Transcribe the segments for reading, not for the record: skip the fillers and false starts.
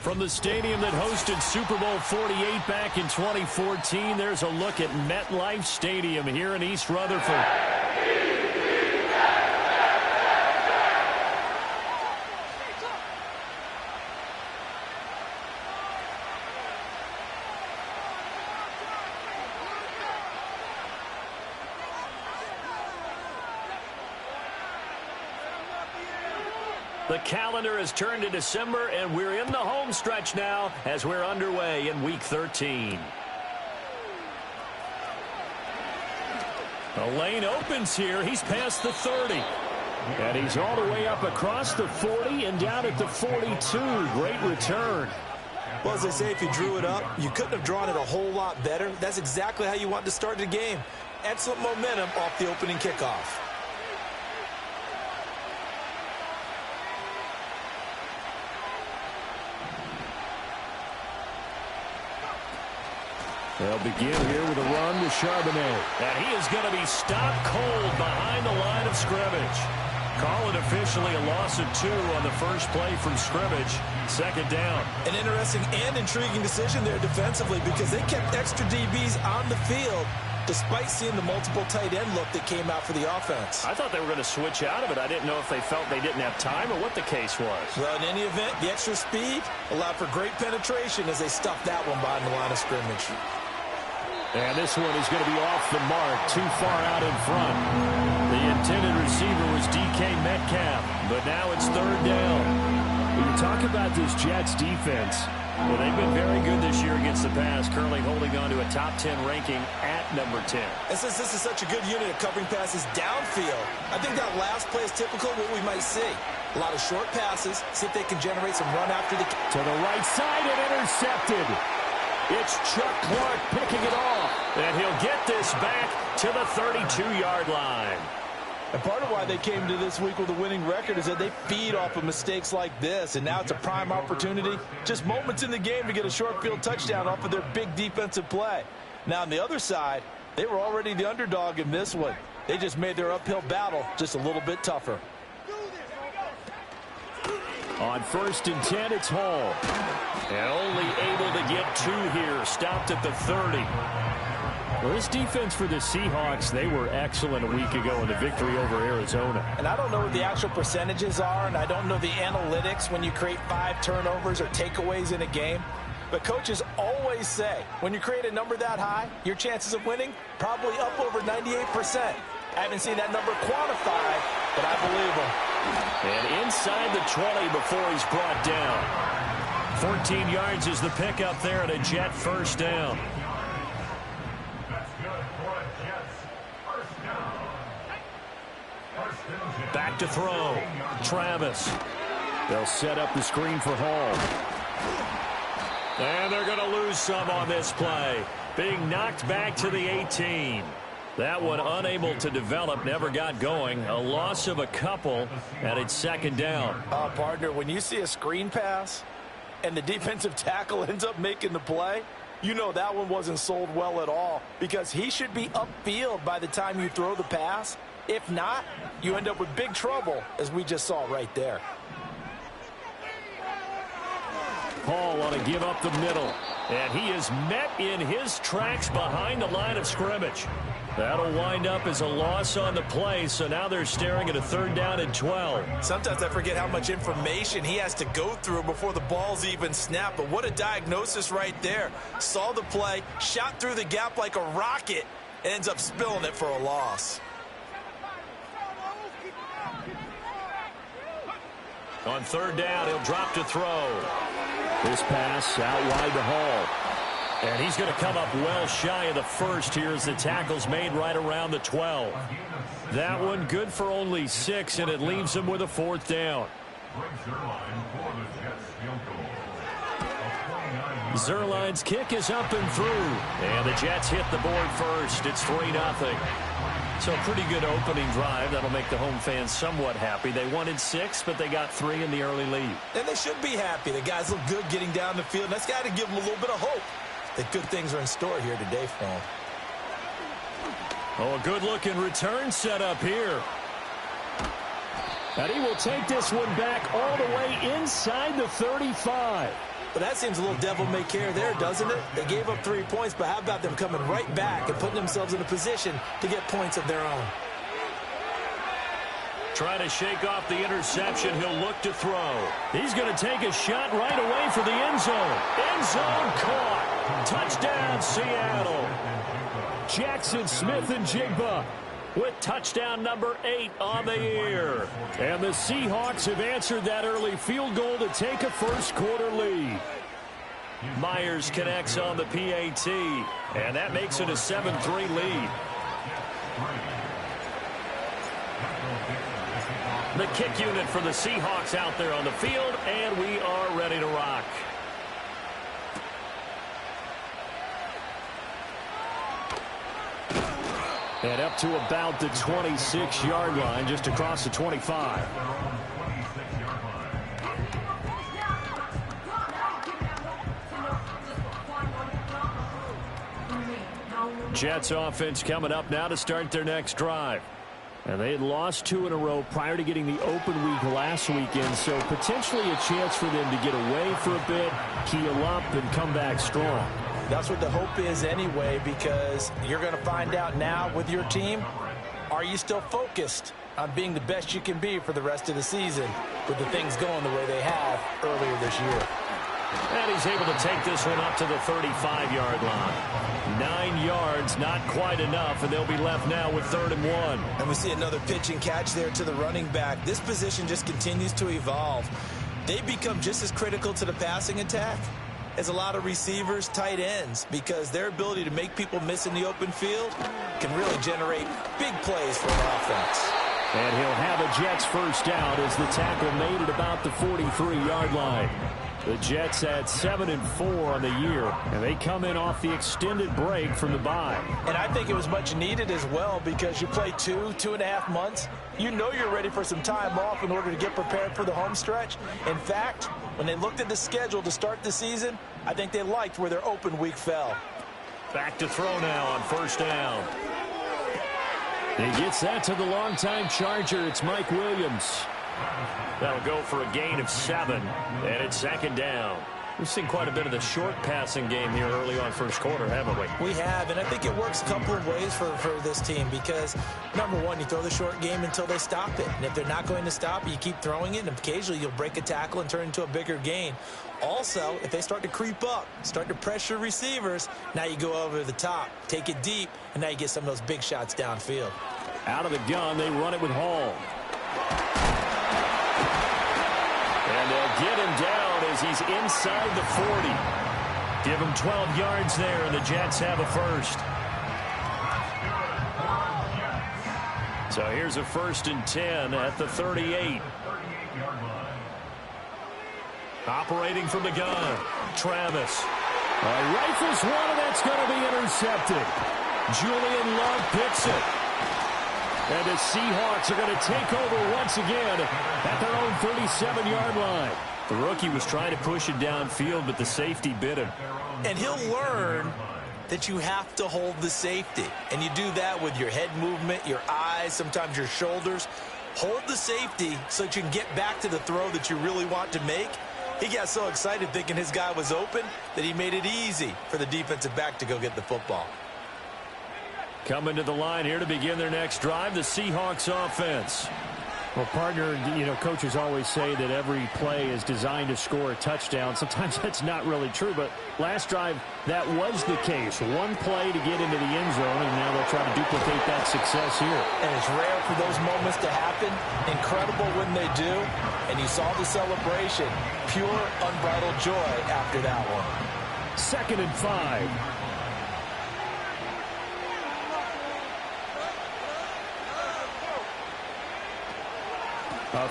From the stadium that hosted Super Bowl 48 back in 2014, there's a look at MetLife Stadium here in East Rutherford. The calendar has turned to December, and we're in the home stretch now as we're underway in Week 13. The lane opens here. He's past the 30. And he's all the way up across the 40 and down at the 42. Great return. Well, as they say, if you drew it up, you couldn't have drawn it a whole lot better. That's exactly how you want to start the game. Excellent momentum off the opening kickoff. They'll begin here with a run to Charbonnet. And he is going to be stopped cold behind the line of scrimmage. Call it officially a loss of 2 on the first play from scrimmage. Second down. An interesting and intriguing decision there defensively because they kept extra DBs on the field despite seeing the multiple tight end look that came out for the offense. I thought they were going to switch out of it. I didn't know if they felt they didn't have time or what the case was. Well, in any event, the extra speed allowed for great penetration as they stuffed that one behind the line of scrimmage. And this one is going to be off the mark, too far out in front. The intended receiver was DK Metcalf, but now it's third down. When you talk about this Jets defense, well, they've been very good this year against the pass, currently holding on to a top 10 ranking at number 10. And since this is such a good unit of covering passes downfield, I think that last play is typical of what we might see. A lot of short passes, see if they can generate some run after the... To the right side and intercepted. It's Chuck Clark picking it off, and he'll get this back to the 32-yard line. And part of why they came to this week with a winning record is that they feed off of mistakes like this, and now it's a prime opportunity, just moments in the game to get a short field touchdown off of their big defensive play. Now, on the other side, they were already the underdog in this one. They just made their uphill battle just a little bit tougher. On 1st and 10, it's Hall. And only able to get 2 here. Stopped at the 30. Well, this defense for the Seahawks, they were excellent a week ago in the victory over Arizona. And I don't know what the actual percentages are, and I don't know the analytics when you create 5 turnovers or takeaways in a game. But coaches always say, when you create a number that high, your chances of winning probably up over 98%. I haven't seen that number quantified, but I believe them. And inside the 20 before he's brought down. 14 yards is the pickup there and a Jet first down. Back to throw. Travis. They'll set up the screen for Hall. And they're going to lose some on this play. Being knocked back to the 18. That one unable to develop, never got going. A loss of a couple, and it's second down. Partner, when you see a screen pass and the defensive tackle ends up making the play, you know that one wasn't sold well at all because he should be upfield by the time you throw the pass. If not, you end up with big trouble, as we just saw right there. Hall want to give up the middle, and he is met in his tracks behind the line of scrimmage. That'll wind up as a loss on the play, so now they're staring at a 3rd down and 12. Sometimes I forget how much information he has to go through before the ball's even snapped, but what a diagnosis right there. Saw the play, shot through the gap like a rocket, and ends up spilling it for a loss. On 3rd down, he'll drop to throw. This pass out wide to Hall. And he's going to come up well shy of the first here as the tackle's made right around the 12. That one good for only 6, and it leaves him with a 4th down. Zerline's kick is up and through. And the Jets hit the board first. It's 3-0. So a pretty good opening drive. That'll make the home fans somewhat happy. They wanted 6, but they got 3 in the early lead. And they should be happy. The guys look good getting down the field. That's got to give them a little bit of hope that good things are in store here today for them. Oh, a good-looking return set up here. And he will take this one back all the way inside the 35. But that seems a little devil-may-care there, doesn't it? They gave up 3 points, but how about them coming right back and putting themselves in a position to get points of their own? Trying to shake off the interception. He'll look to throw. He's going to take a shot right away for the end zone. End zone caught. Touchdown, Seattle. Jackson Smith and Jigba with touchdown number 8 on the year. And the Seahawks have answered that early field goal to take a first-quarter lead. Myers connects on the PAT, and that makes it a 7-3 lead. The kick unit for the Seahawks out there on the field, and we are ready to rock. And up to about the 26-yard line, just across the 25. Jets offense coming up now to start their next drive. And they had lost 2 in a row prior to getting the open week last weekend, so potentially a chance for them to get away for a bit, keel up, and come back strong. That's what the hope is anyway, because you're going to find out now with your team, are you still focused on being the best you can be for the rest of the season with the things going the way they have earlier this year? And he's able to take this one up to the 35-yard line. 9 yards, not quite enough, and they'll be left now with 3rd and 1. And we see another pitch and catch there to the running back. This position just continues to evolve. They become just as critical to the passing attack as a lot of receivers, tight ends, because their ability to make people miss in the open field can really generate big plays for an offense. And he'll have a Jets first down as the tackle made at about the 43-yard line. The Jets at 7-4 on the year, and they come in off the extended break from the bye. And I think it was much needed as well, because you play 2.5 months. You know you're ready for some time off in order to get prepared for the home stretch. In fact, when they looked at the schedule to start the season, I think they liked where their open week fell. Back to throw now on first down. He gets that to the longtime Charger. It's Mike Williams. That'll go for a gain of 7, and it's 2nd down. We've seen quite a bit of the short passing game here early on first quarter, haven't we? We have, and I think it works a couple of ways for this team, because, number one, you throw the short game until they stop it. And if they're not going to stop it, you keep throwing it, and occasionally you'll break a tackle and turn it into a bigger gain. Also, if they start to creep up, start to pressure receivers, now you go over the top, take it deep, and now you get some of those big shots downfield. Out of the gun, they run it with Hall. And they'll get him down as he's inside the 40. Give him 12 yards there, and the Jets have a first. So here's a 1st and 10 at the 38. Operating from the gun, Travis. Rifles one, and that's going to be intercepted. Julian Love picks it. And the Seahawks are going to take over once again at their own 37-yard line. The rookie was trying to push it downfield, but the safety bit him. And he'll learn that you have to hold the safety. And you do that with your head movement, your eyes, sometimes your shoulders. Hold the safety so that you can get back to the throw that you really want to make. He got so excited thinking his guy was open that he made it easy for the defensive back to go get the football. Coming to the line here to begin their next drive, the Seahawks offense. Well, partner, you know, coaches always say that every play is designed to score a touchdown. Sometimes that's not really true, but last drive, that was the case. One play to get into the end zone, and now they'll try to duplicate that success here. And it's rare for those moments to happen. Incredible when they do. And you saw the celebration. Pure, unbridled joy after that one. 2nd and 5.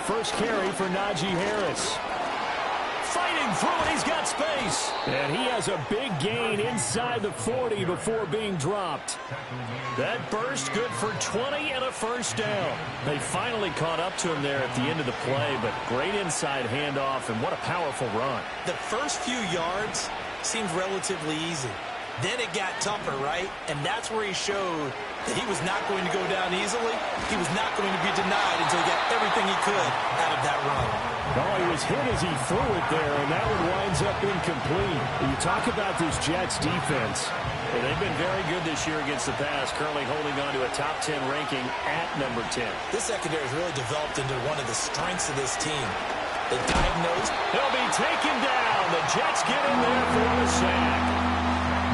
First carry for Najee Harris. Fighting through it, he's got space. And he has a big gain inside the 40 before being dropped. That burst good for 20 and a first down. They finally caught up to him there at the end of the play, but great inside handoff, and what a powerful run. The first few yards seems relatively easy. Then it got tougher, right? And that's where he showed that he was not going to go down easily. He was not going to be denied until he got everything he could out of that run. Oh, he was hit as he threw it there, and that one winds up incomplete. When you talk about this Jets defense, they've been very good this year against the pass, currently holding on to a top 10 ranking at number 10. This secondary has really developed into one of the strengths of this team. They diagnosed. He'll be taken down. The Jets get in there for the sack.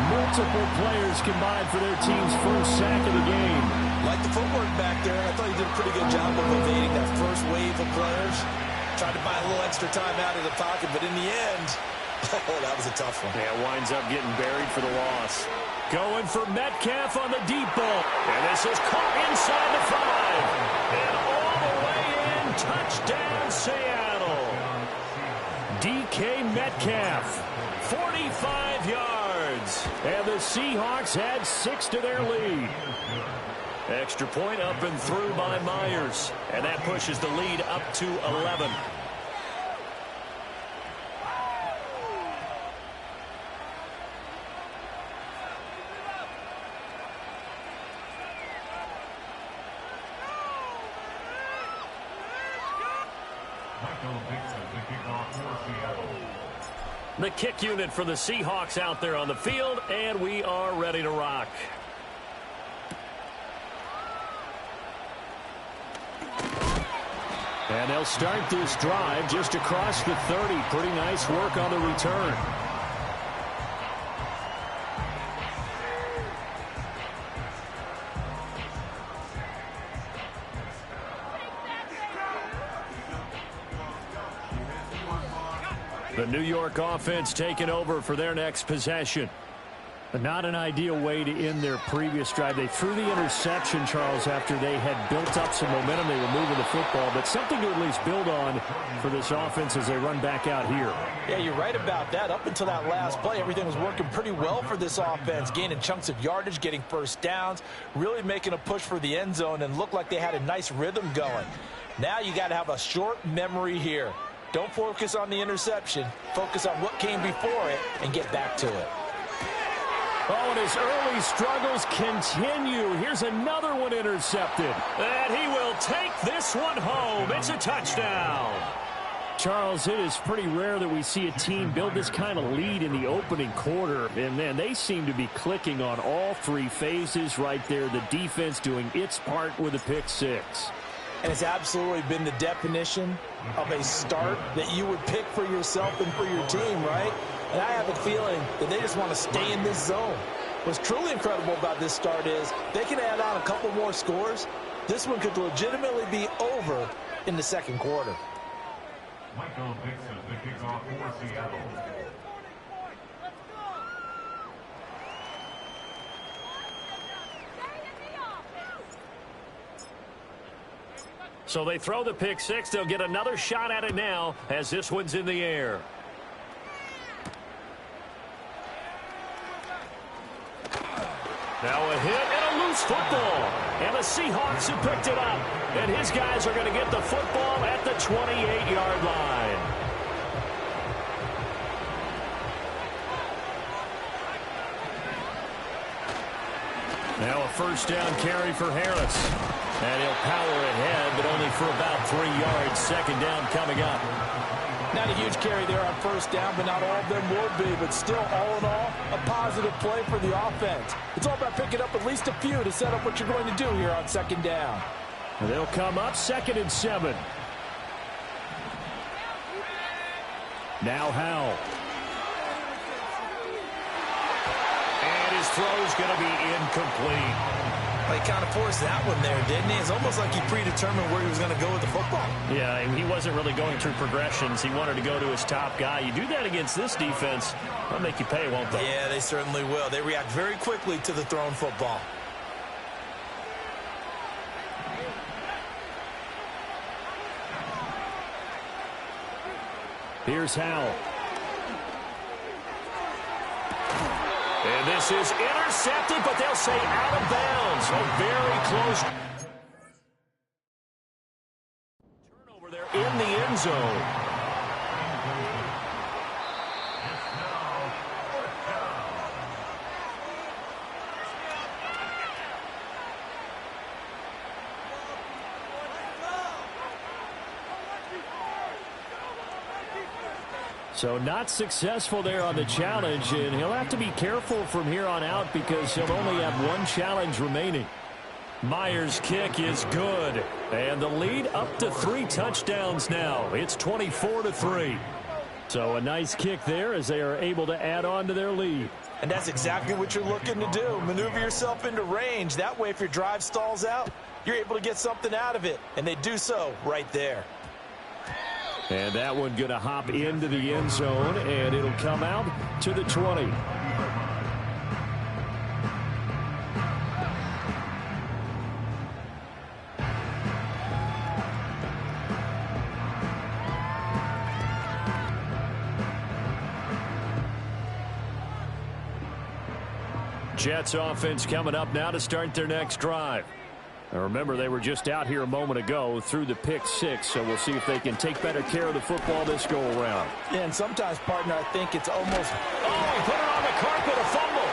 Multiple players combined for their team's first sack of the game. Like the footwork back there, I thought he did a pretty good job of evading that first wave of players. Tried to buy a little extra time out of the pocket, but in the end, that was a tough one. Yeah, winds up getting buried for the loss. Going for Metcalf on the deep ball. And this is caught inside the 5. And all the way in, touchdown Seattle. DK Metcalf, 45 yards. And the Seahawks add 6 to their lead. Extra point up and through by Myers. And that pushes the lead up to 11. The kick unit for the Seahawks out there on the field, and we are ready to rock. And they'll start this drive just across the 30. Pretty nice work on the return. The New York offense taking over for their next possession. But not an ideal way to end their previous drive. They threw the interception, Charles, after they had built up some momentum. They were moving the football, but something to at least build on for this offense as they run back out here. Yeah, you're right about that. Up until that last play, everything was working pretty well for this offense, gaining chunks of yardage, getting first downs, really making a push for the end zone, and looked like they had a nice rhythm going. Now you got to have a short memory here. Don't focus on the interception. Focus on what came before it and get back to it. Oh, and his early struggles continue. Here's another one intercepted. And he will take this one home. It's a touchdown. Charles, it is pretty rare that we see a team build this kind of lead in the opening quarter. And, man, they seem to be clicking on all three phases right there. The defense doing its part with a pick six. And it's absolutely been the definition of a start that you would pick for yourself and for your team, right? And I have a feeling that they just want to stay in this zone. What's truly incredible about this start is they can add on a couple more scores. This one could legitimately be over in the second quarter. Michael Dixon, the kickoff for Seattle. So they throw the pick six. They'll get another shot at it now as this one's in the air. Now a hit and a loose football. And the Seahawks have picked it up. And his guys are going to get the football at the 28-yard line. Now a first down carry for Harris. And he'll power ahead, but only for about 3 yards. Second down coming up. Not a huge carry there on first down, but not all of them will be. But still, all in all, a positive play for the offense. It's all about picking up at least a few to set up what you're going to do here on second down. And they'll come up 2nd and 7. Now Howell. And his throw's going to be incomplete. He kind of forced that one there, didn't he? It's almost like he predetermined where he was going to go with the football. Yeah, and he wasn't really going through progressions. He wanted to go to his top guy. You do that against this defense, they'll make you pay, won't they? Yeah, they certainly will. They react very quickly to the thrown football. Here's Howell. And this is intercepted, but they'll say out of bounds. So very close. Turnover there in the end zone. So not successful there on the challenge, and he'll have to be careful from here on out because he'll only have one challenge remaining. Myers' kick is good, and the lead up to 3 touchdowns now. It's 24-3. So a nice kick there as they are able to add on to their lead. And that's exactly what you're looking to do. Maneuver yourself into range. That way, if your drive stalls out, you're able to get something out of it. And they do so right there. And that one going to hop into the end zone, and it'll come out to the 20. Jets offense coming up now to start their next drive. Now remember, they were just out here a moment ago through the pick 6, so we'll see if they can take better care of the football this go around. Yeah, and sometimes, partner, I think it's almost... Oh, he put it on the carpet, a fumble.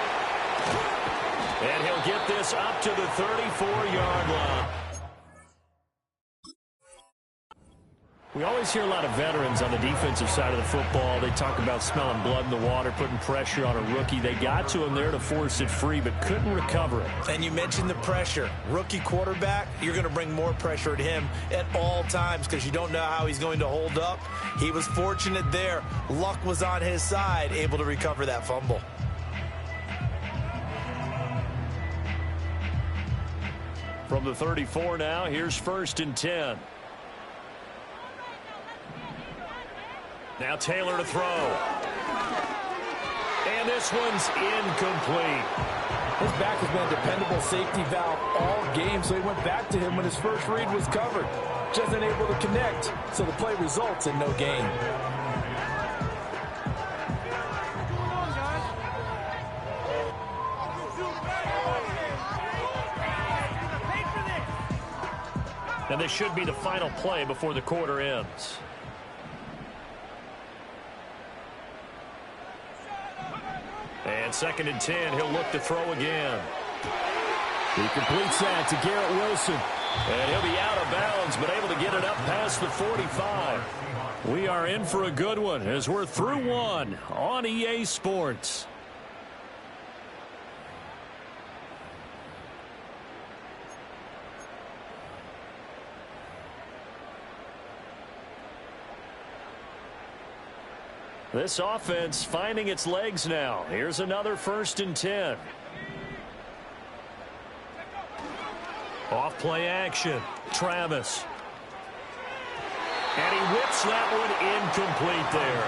And he'll get this up to the 34-yard line. We always hear a lot of veterans on the defensive side of the football. They talk about smelling blood in the water, putting pressure on a rookie. They got to him there to force it free, but couldn't recover it. And you mentioned the pressure. Rookie quarterback, you're going to bring more pressure at him at all times because you don't know how he's going to hold up. He was fortunate there. Luck was on his side, able to recover that fumble. From the 34 now, here's 1st and 10. Now Taylor to throw. And this one's incomplete. His back has been a dependable safety valve all game, so he went back to him when his first read was covered. Just unable to connect, so the play results in no gain. And this should be the final play before the quarter ends. And 2nd and 10, he'll look to throw again. He completes that to Garrett Wilson. And he'll be out of bounds, but able to get it up past the 45. We are in for a good one as we're through one on EA Sports. This offense finding its legs now. Here's another 1st and 10. Off play action. Travis. And he whips that one incomplete there.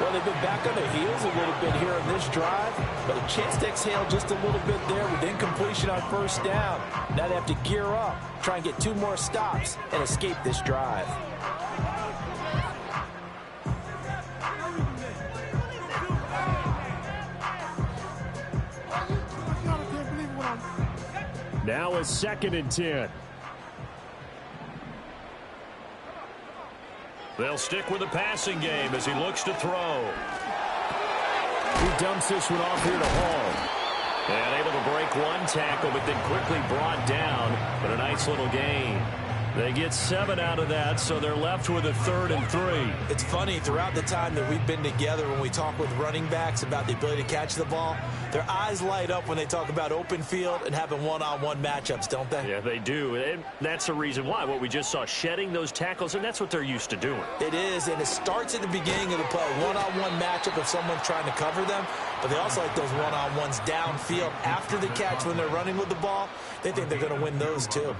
Well, they've been back on their heels a little bit here on this drive, but a chance to exhale just a little bit there with incompletion on 1st down. Now they have to gear up, try and get 2 more stops, and escape this drive. Now a 2nd and 10. They'll stick with the passing game as he looks to throw. He dumps this one off here to Hall. And able to break one tackle, but then quickly brought down. But a nice little gain. They get 7 out of that, so they're left with a 3rd and 3. It's funny, throughout the time that we've been together, when we talk with running backs about the ability to catch the ball, their eyes light up when they talk about open field and having one-on-one matchups, don't they? Yeah, they do. And that's the reason why. What we just saw, shedding those tackles, and that's what they're used to doing. It is, and it starts at the beginning of the play. One-on-one matchup if someone's trying to cover them, but they also like those one-on-ones downfield after the catch when they're running with the ball. They think they're going to win those too.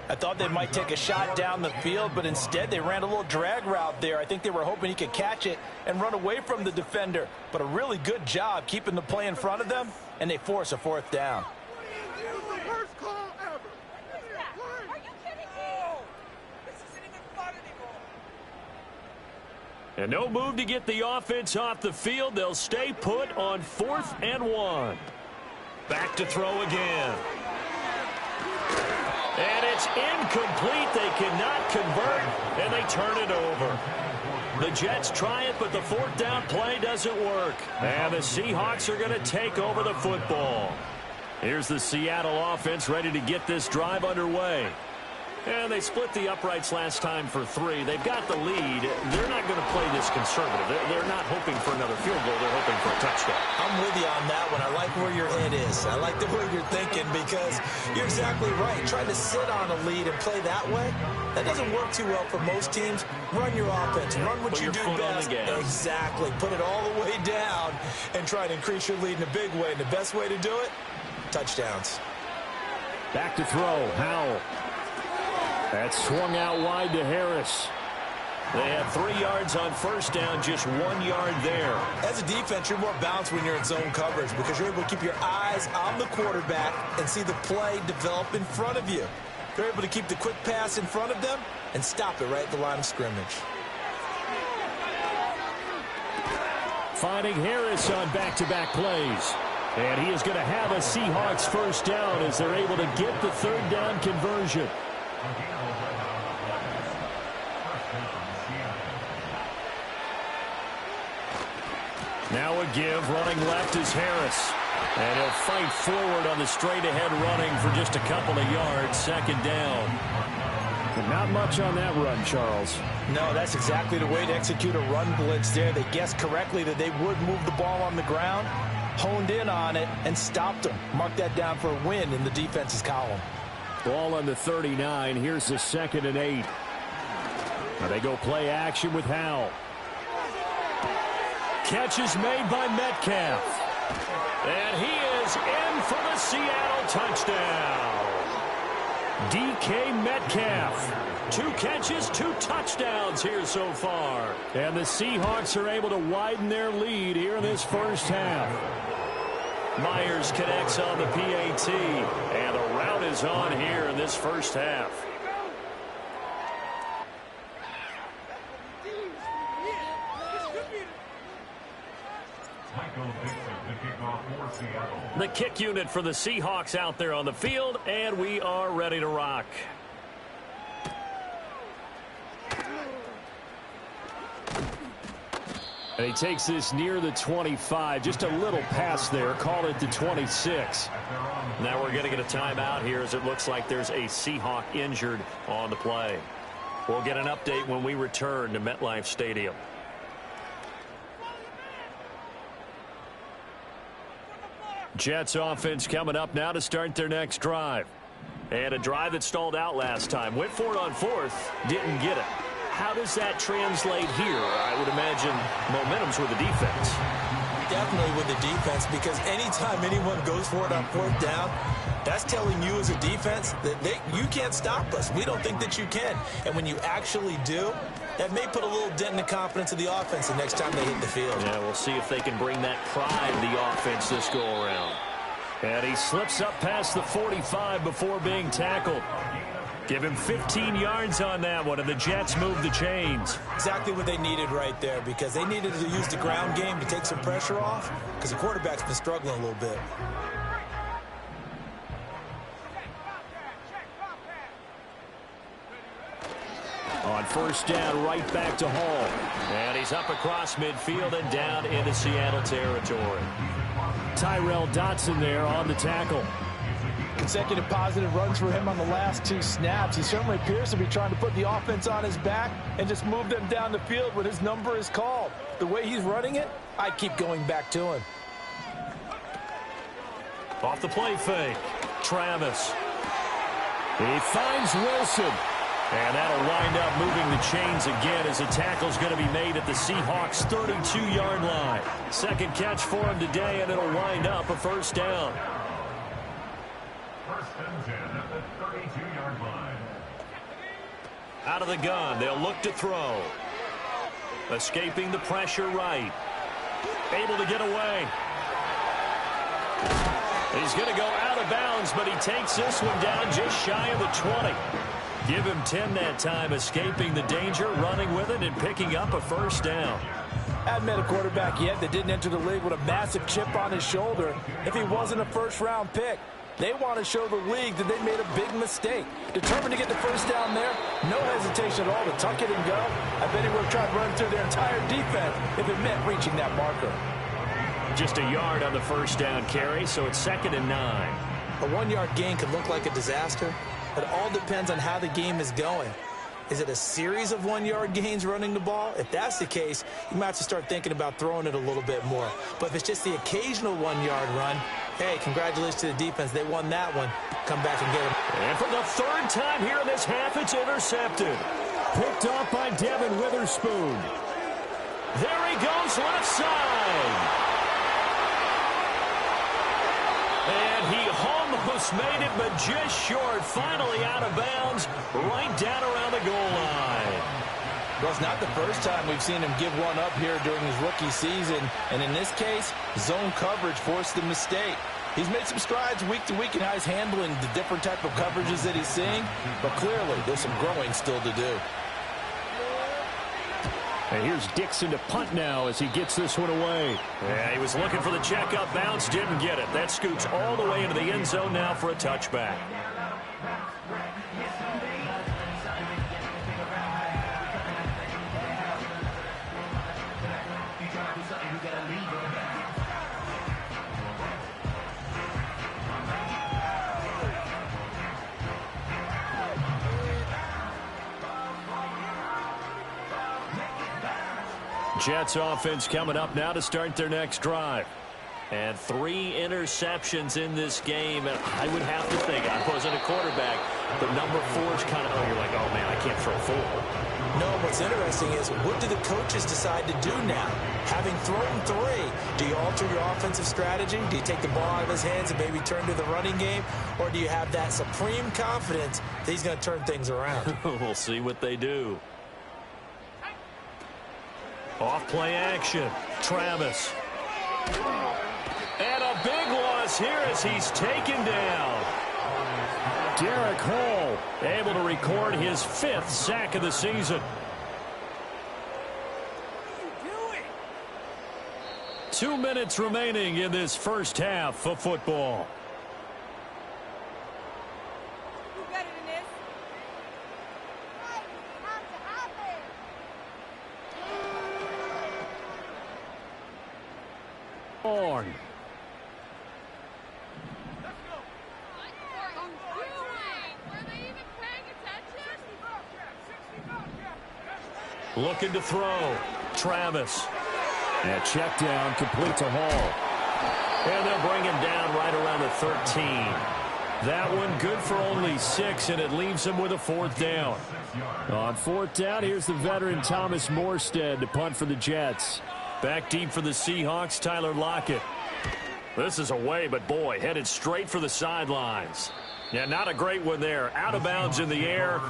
I thought they might take a shot down the field, but instead they ran a little drag route there. I think they were hoping he could catch it and run away from the defender. But a really good job keeping the play in front of them, and they force a 4th down. And no move to get the offense off the field. They'll stay put on 4th and 1. Back to throw again. And it's incomplete. They cannot convert, and they turn it over. The Jets try it, but the 4th down play doesn't work. And the Seahawks are going to take over the football. Here's the Seattle offense ready to get this drive underway. And they split the uprights last time for 3. They've got the lead. They're not going to play this conservative. They're not hoping for another field goal. They're hoping for a touchdown. I'm with you on that one. I like where your head is. I like the way you're thinking because you're exactly right. Trying to sit on a lead and play that way, that doesn't work too well for most teams. Run your offense. Run what you do best. Exactly. Put it all the way down and try to increase your lead in a big way. And the best way to do it, touchdowns. Back to throw. Howell. That swung out wide to Harris. They had 3 yards on first down, just 1 yard there. As a defense, you're more balanced when you're in zone coverage because you're able to keep your eyes on the quarterback and see the play develop in front of you. You're able to keep the quick pass in front of them and stop it right at the line of scrimmage. Finding Harris on back-to-back plays. And he is going to have a Seahawks first down as they're able to get the 3rd down conversion. Now a give, running left is Harris. And he'll fight forward on the straight-ahead running for just a couple of yards, 2nd down. And not much on that run, Charles. No, that's exactly the way to execute a run blitz there. They guessed correctly that they would move the ball on the ground, honed in on it, and stopped them. Mark that down for a win in the defense's column. Ball on the 39. Here's the 2nd and 8. Now they go play action with Howell. Catch is made by Metcalf. And he is in for the Seattle touchdown. DK Metcalf. 2 catches, 2 touchdowns here so far. And the Seahawks are able to widen their lead here in this first half. Myers connects on the PAT. And the route is on here in this first half. The kick unit for the Seahawks out there on the field, and we are ready to rock. And he takes this near the 25. Just a little pass there. Call it the 26. Now we're going to get a timeout here as it looks like there's a Seahawk injured on the play. We'll get an update when we return to MetLife Stadium. Jets offense coming up now to start their next drive. And a drive that stalled out last time. Went for it on 4th, didn't get it. How does that translate here? I would imagine momentum's with the defense. Definitely with the defense, because anytime anyone goes for it on 4th down, that's telling you as a defense that you can't stop us. We don't think that you can. And when you actually do, that may put a little dent in the confidence of the offense the next time they hit the field. Yeah, we'll see if they can bring that pride to the offense this go-around. And he slips up past the 45 before being tackled. Give him 15 yards on that one, and the Jets move the chains. Exactly what they needed right there, because they needed to use the ground game to take some pressure off, because the quarterback's been struggling a little bit. On first down, right back to Hall. And he's up across midfield and down into Seattle territory. Tyrell Dotson there on the tackle. Consecutive positive runs for him on the last 2 snaps. He certainly appears to be trying to put the offense on his back and just move them down the field when his number is called. The way he's running it, I keep going back to him. Off the play fake, Travis. He finds Wilson. And that'll wind up moving the chains again as the tackle's going to be made at the Seahawks' 32-yard line. 2nd catch for him today, and it'll wind up a first down. First and 10 at the 32-yard line. Out of the gun, they'll look to throw. Escaping the pressure right. Able to get away. He's going to go out of bounds, but he takes this one down just shy of the 20. Give him 10 that time, escaping the danger, running with it, and picking up a first down. Haven't met a quarterback yet that didn't enter the league with a massive chip on his shoulder if he wasn't a first-round pick. They want to show the league that they made a big mistake. Determined to get the first down there, no hesitation at all to tuck it and go. I bet he would have tried to run through their entire defense if it meant reaching that marker. Just a yard on the first down carry, so it's 2nd and 9. A 1-yard gain could look like a disaster, It all depends on how the game is going. Is it a series of 1-yard gains running the ball? If that's the case, you might have to start thinking about throwing it a little bit more. But if it's just the occasional 1-yard run, hey, congratulations to the defense. They won that one. Come back and get it. And for the third time here in this half, it's intercepted. Picked off by Devin Witherspoon. There he goes, left side. And he almost made it, but just short. Finally out of bounds, right down around the goal line. Well, it's not the first time we've seen him give one up here during his rookie season. And in this case, zone coverage forced the mistake. He's made some strides week to week in how he's handling the different type of coverages that he's seeing. But clearly, there's some growing still to do. And here's Dixon to punt now as he gets this one away. Yeah, he was looking for the check-up bounce, didn't get it. That scoots all the way into the end zone now for a touchback. Jets offense coming up now to start their next drive. And 3 interceptions in this game. And I would have to think, I wasn't a quarterback, but number 4 is kind of, oh, you're like, oh, man, I can't throw 4. No, what's interesting is, what do the coaches decide to do now? Having thrown 3, do you alter your offensive strategy? Do you take the ball out of his hands and maybe turn to the running game? Or do you have that supreme confidence that he's going to turn things around? We'll see what they do. Off play action. Travis. And a big loss here as he's taken down. Derek Hall able to record his 5th sack of the season. 2 minutes remaining in this first half of football. On. Looking to throw. Travis. And check down complete to Hall. And they'll bring him down right around the 13. That one good for only 6, and it leaves him with a 4th down. On 4th down, here's the veteran Thomas Morstead to punt for the Jets. Back deep for the Seahawks, Tyler Lockett. This is away, but boy, headed straight for the sidelines. Yeah, not a great one there. Out of bounds in the air.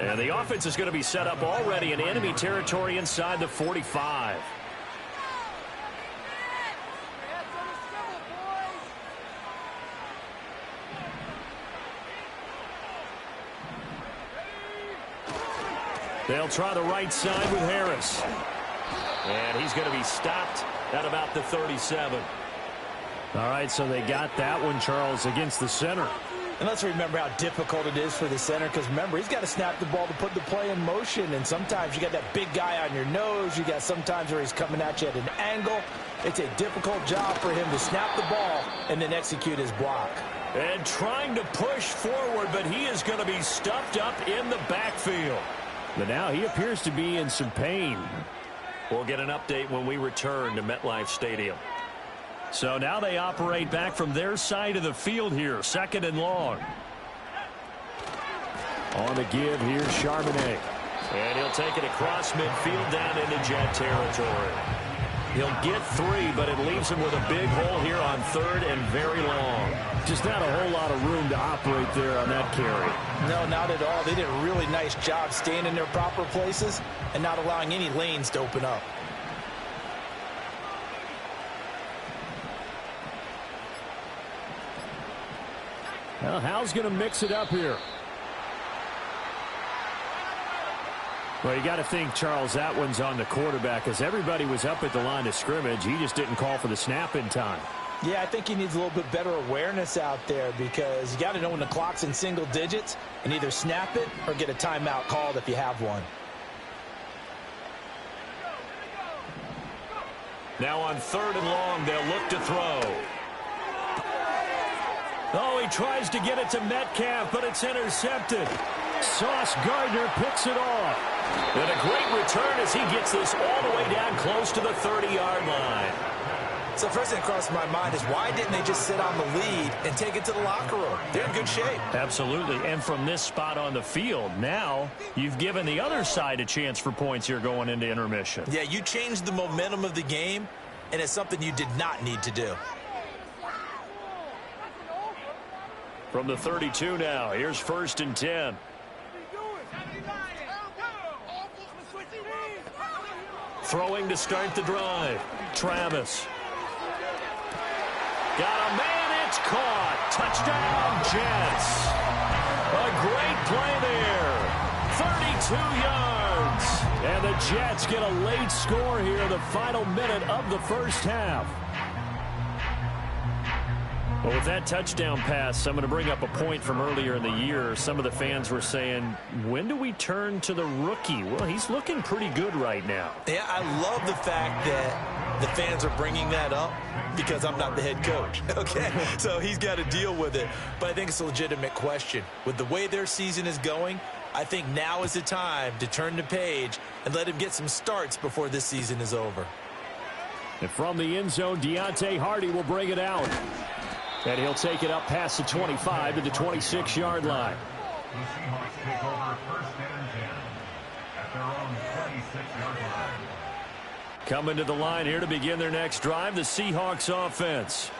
And the offense is going to be set up already in enemy territory inside the 45. They'll try the right side with Harris. And he's going to be stopped at about the 37. All right, so they got that one, Charles, against the center. And let's remember how difficult it is for the center, because remember, he's got to snap the ball to put the play in motion, and sometimes you got that big guy on your nose. You got sometimes where he's coming at you at an angle. It's a difficult job for him to snap the ball and then execute his block. And trying to push forward, but he is going to be stuffed up in the backfield. But now he appears to be in some pain. We'll get an update when we return to MetLife Stadium. So now they operate back from their side of the field here, 2nd and long. On the give, here's Charbonnet. And he'll take it across midfield down into Jet territory. He'll get 3, but it leaves him with a big hole here on 3rd and very long. Just not a whole lot of room to operate there on that carry. No, not at all. They did a really nice job staying in their proper places and not allowing any lanes to open up. Well, Hal's going to mix it up here. Well, you got to think, Charles, that one's on the quarterback, as everybody was up at the line of scrimmage. He just didn't call for the snap in time. Yeah, I think he needs a little bit better awareness out there, because you got to know when the clock's in single digits and either snap it or get a timeout called if you have one. Now on 3rd and long, they'll look to throw. Oh, he tries to get it to Metcalf, but it's intercepted. Sauce Gardner picks it off. And a great return as he gets this all the way down close to the 30-yard line. So first thing that crossed my mind is why didn't they just sit on the lead and take it to the locker room? They're in good shape. Absolutely. And from this spot on the field, now you've given the other side a chance for points here going into intermission. Yeah, you changed the momentum of the game, and it's something you did not need to do. From the 32 now, here's 1st and 10. Throwing to start the drive. Travis. Got a man, it's caught. Touchdown, Jets. A great play there. 32 yards. And the Jets get a late score here, the final minute of the first half. Well, with that touchdown pass, I'm going to bring up a point from earlier in the year. Some of the fans were saying, when do we turn to the rookie? Well, he's looking pretty good right now. Yeah, I love the fact that the fans are bringing that up because I'm not the head coach, okay? So he's got to deal with it. But I think it's a legitimate question. With the way their season is going, I think now is the time to turn the page and let him get some starts before this season is over. And from the end zone, Deontay Hardy will bring it out. And he'll take it up past the 25 to the 26-yard line. The Seahawks take over 1st and 10 at their own 26-yard line. Coming to the line here to begin their next drive, the Seahawks offense.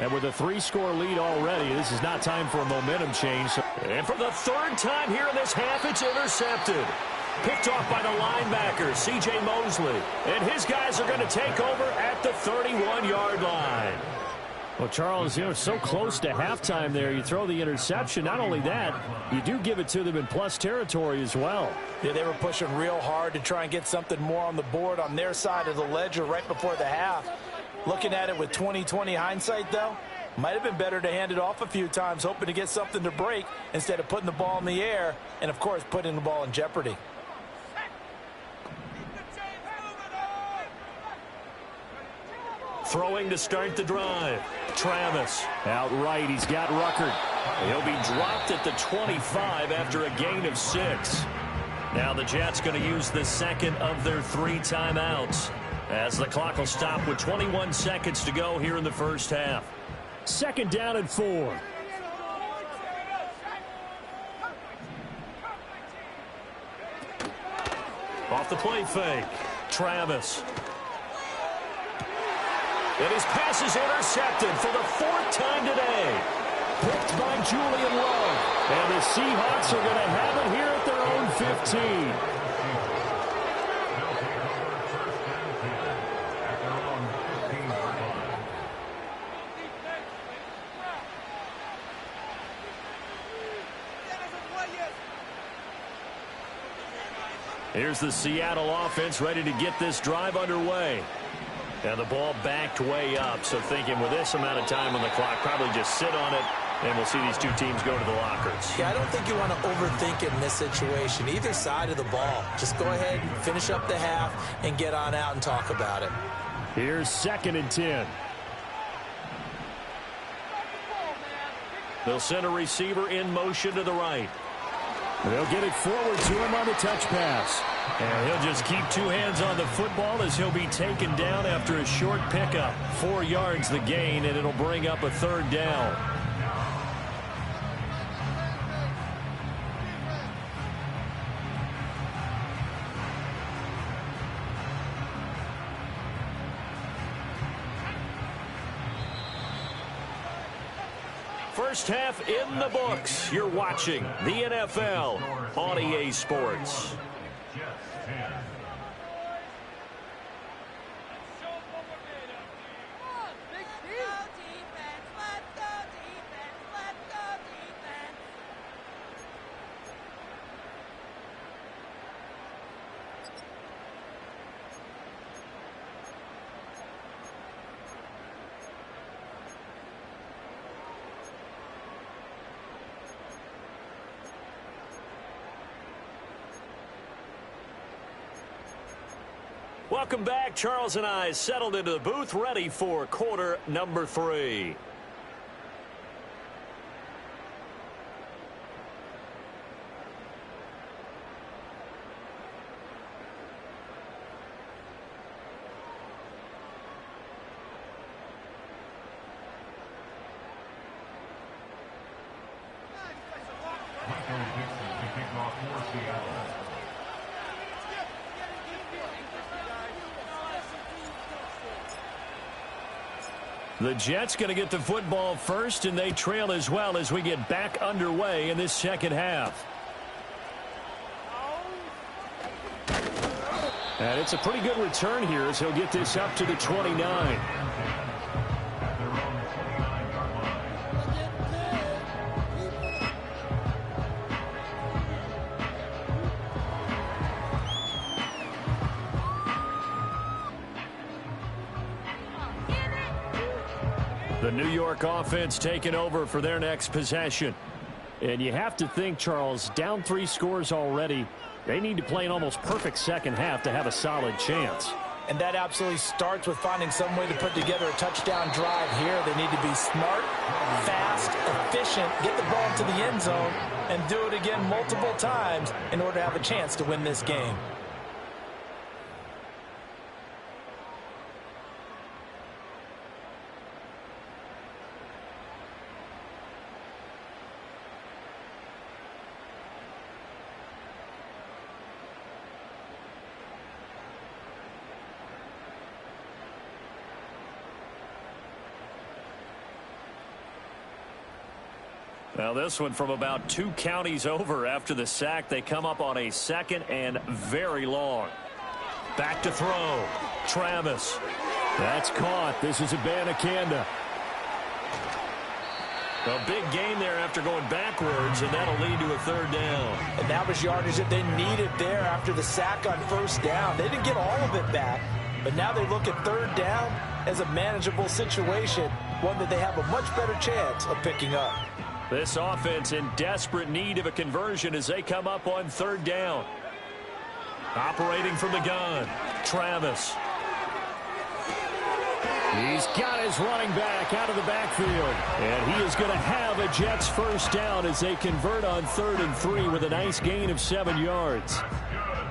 And with a 3-score lead already, this is not time for a momentum change. And for the 3rd time here in this half, it's intercepted. Picked off by the linebacker, C.J. Mosley. And his guys are going to take over at the 31-yard line. Well, Charles, you know, so close to halftime there. You throw the interception. Not only that, you do give it to them in plus territory as well. Yeah, they were pushing real hard to try and get something more on the board on their side of the ledger right before the half. Looking at it with 20/20 hindsight, though, might have been better to hand it off a few times, hoping to get something to break instead of putting the ball in the air and, of course, putting the ball in jeopardy. Throwing to start the drive. Travis. Out right, he's got Ruckert. He'll be dropped at the 25 after a gain of 6. Now the Jets going to use the second of their 3 timeouts as the clock will stop with 21 seconds to go here in the first half. 2nd down and 4. Off the play fake. Travis. And his pass is intercepted for the 4th time today. Picked by Julian Love. And the Seahawks are going to have it here at their own 15. Here's the Seattle offense ready to get this drive underway. And the ball backed way up, so thinking with this amount of time on the clock, probably just sit on it, and we'll see these two teams go to the lockers. Yeah, I don't think you want to overthink it in this situation. Either side of the ball. Just go ahead and finish up the half and get on out and talk about it. Here's 2nd and 10. They'll send a receiver in motion to the right. They'll get it forward to him on the touch pass. And he'll just keep 2 hands on the football as he'll be taken down after a short pickup. 4 yards the gain, and it'll bring up a 3rd down. First half in the books. You're watching the NFL on EA Sports. Jets 10. Welcome back. Charles and I settled into the booth, ready for quarter number 3. to kick off for Seattle. The Jets going to get the football first, and they trail as well as we get back underway in this second half. And it's a pretty good return here as he'll get this up to the 29. The New York offense taking over for their next possession. And you have to think, Charles, down 3 scores already. They need to play an almost perfect second half to have a solid chance. And that absolutely starts with finding some way to put together a touchdown drive here. They need to be smart, fast, efficient, get the ball into the end zone, and do it again multiple times in order to have a chance to win this game. Now this one from about 2 counties over after the sack. They come up on a 2nd and very long. Back to throw. Travis. That's caught. This is Abanikanda. A big gain there after going backwards, and that'll lead to a 3rd down. And that was yardage that they needed there after the sack on 1st down. They didn't get all of it back, but now they look at 3rd down as a manageable situation, one that they have a much better chance of picking up. This offense in desperate need of a conversion as they come up on 3rd down. Operating from the gun, Travis. He's got his running back out of the backfield. And he is going to have a Jets 1st down as they convert on 3rd and 3 with a nice gain of 7 yards.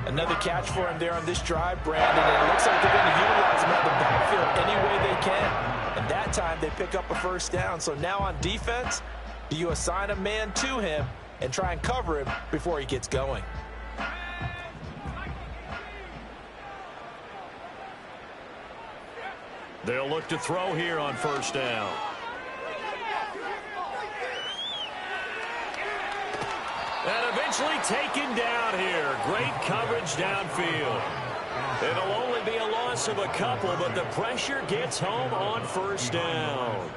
Another catch for him there on this drive, Brandon. And it looks like they're going to utilize him out of the backfield any way they can. And that time they pick up a 1st down. So now on defense, do you assign a man to him and try and cover him before he gets going? They'll look to throw here on 1st down. And eventually taken down here. Great coverage downfield. It'll only be a loss of a couple, but the pressure gets home on 1st down.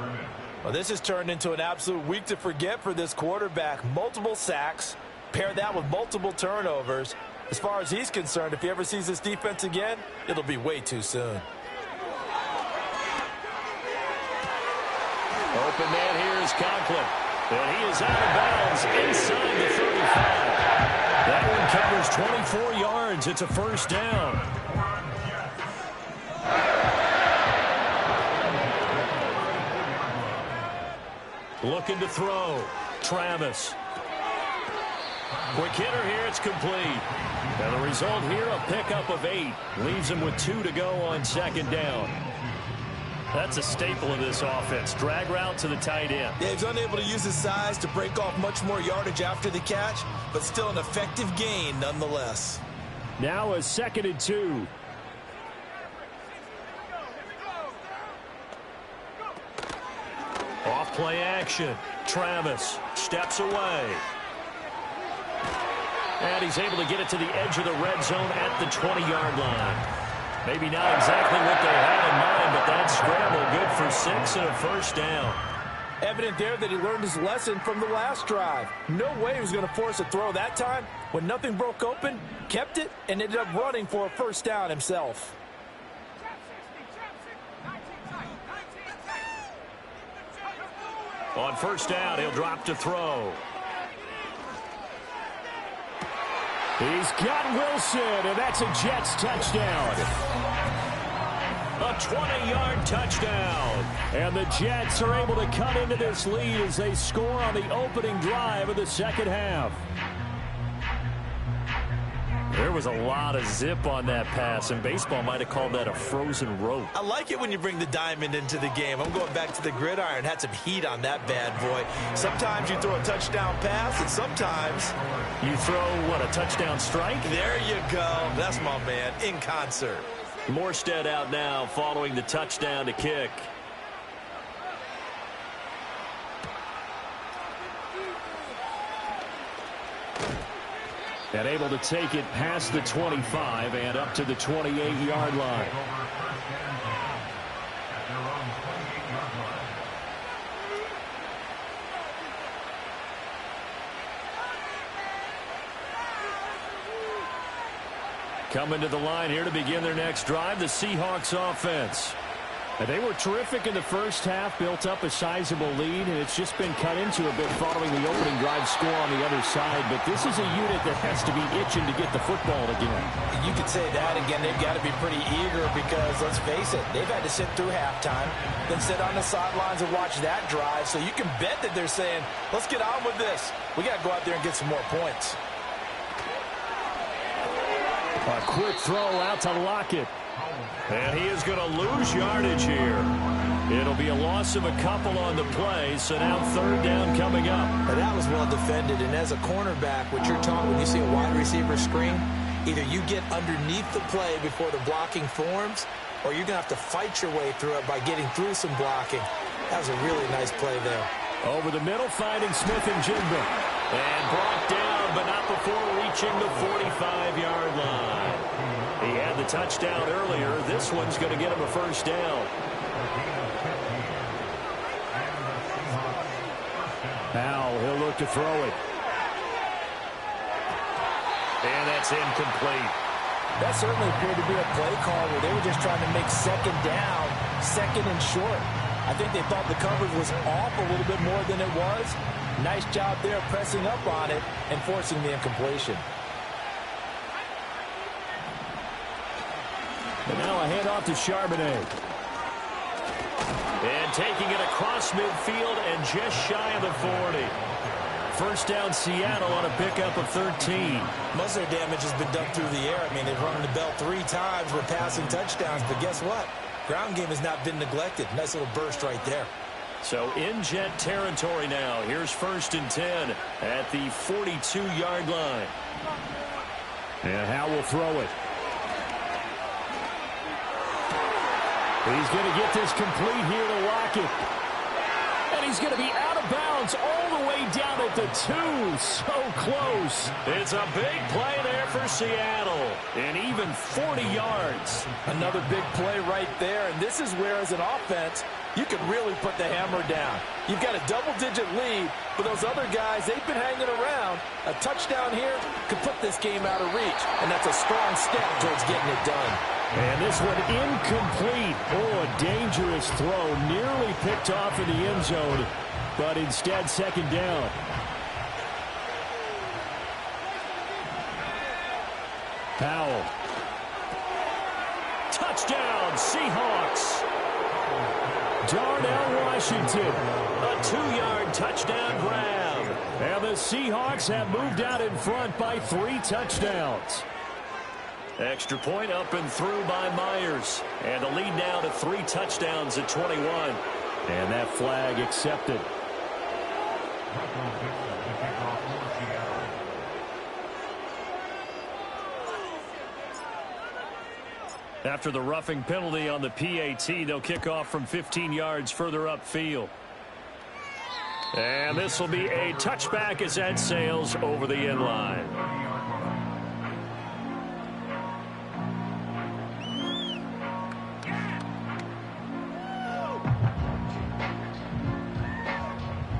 Well, this has turned into an absolute week to forget for this quarterback. Multiple sacks, pair that with multiple turnovers. As far as he's concerned, if he ever sees this defense again, it'll be way too soon. Open man here is Conklin. And he is out of bounds inside the 35. That one covers 24 yards. It's a 1st down. Looking to throw. Travis. Quick hitter here. It's complete. And the result here, a pickup of 8. Leaves him with 2 to go on 2nd down. That's a staple of this offense. Drag route to the tight end. Yeah, he's unable to use his size to break off much more yardage after the catch, but still an effective gain nonetheless. Now a 2nd and 2. Off play action. Travis steps away. And he's able to get it to the edge of the red zone at the 20-yard line. Maybe not exactly what they had in mind, but that scramble good for 6 and a 1st down. Evident there that he learned his lesson from the last drive. No way he was going to force a throw that time. When nothing broke open, kept it, and ended up running for a 1st down himself. On 1st down, he'll drop to throw. He's got Wilson, and that's a Jets touchdown. A 20-yard touchdown. And the Jets are able to cut into this lead as they score on the opening drive of the second half. There was a lot of zip on that pass, and baseball might have called that a frozen rope. I like it when you bring the diamond into the game. I'm going back to the gridiron. Had some heat on that bad boy. Sometimes you throw a touchdown pass, and sometimes you throw, what, a touchdown strike? There you go. That's my man, in concert. Morstead out now following the touchdown to kick. And able to take it past the 25 and up to the 28-yard line. Coming to the line here to begin their next drive, the Seahawks offense. And they were terrific in the first half, built up a sizable lead, and it's just been cut into a bit following the opening drive score on the other side. But this is a unit that has to be itching to get the football again. You could say that again. They've got to be pretty eager because, let's face it, they've had to sit through halftime, then sit on the sidelines and watch that drive. So you can bet that they're saying, let's get on with this. We got to go out there and get some more points. A quick throw out to Lockett. And he is going to lose yardage here. It'll be a loss of a couple on the play, so now third down coming up. Now that was well defended, and as a cornerback, what you're taught when you see a wide receiver screen, either you get underneath the play before the blocking forms, or you're going to have to fight your way through it by getting through some blocking. That was a really nice play there. Over the middle, finding Smith and Jigba. And brought down, but not before reaching the 45-yard line. He had the touchdown earlier. This one's going to get him a first down. Now he'll look to throw it. And that's incomplete. That certainly appeared to be a play call where they were just trying to make second down, second and short. I think they thought the coverage was off a little bit more than it was. Nice job there pressing up on it and forcing the incompletion. And now a handoff to Charbonnet. And taking it across midfield and just shy of the 40. First down Seattle on a pickup of 13. Most of their damage has been done through the air. I mean, they've run the bell 3 times with passing touchdowns, but guess what? Ground game has not been neglected. Nice little burst right there. So in jet territory now. Here's 1st and 10 at the 42-yard line. And Howe will throw it. He's going to get this complete here to Lockett. And he's going to be out of bounds all the way down at the 2. So close. It's a big play there for Seattle. And even 40 yards. Another big play right there. And this is where, as an offense, you can really put the hammer down. You've got a double-digit lead, but those other guys, they've been hanging around. A touchdown here could put this game out of reach, and that's a strong step towards getting it done. And this one incomplete. Oh, a dangerous throw. Nearly picked off in the end zone, but instead second down. Powell. Touchdown, Seahawks. Darnell Washington. A 2-yard touchdown grab. And the Seahawks have moved out in front by 3 touchdowns. Extra point up and through by Myers. And the lead now to 3 touchdowns at 21. And that flag accepted. After the roughing penalty on the PAT, they'll kick off from 15 yards further upfield. And this will be a touchback as that sails over the end line.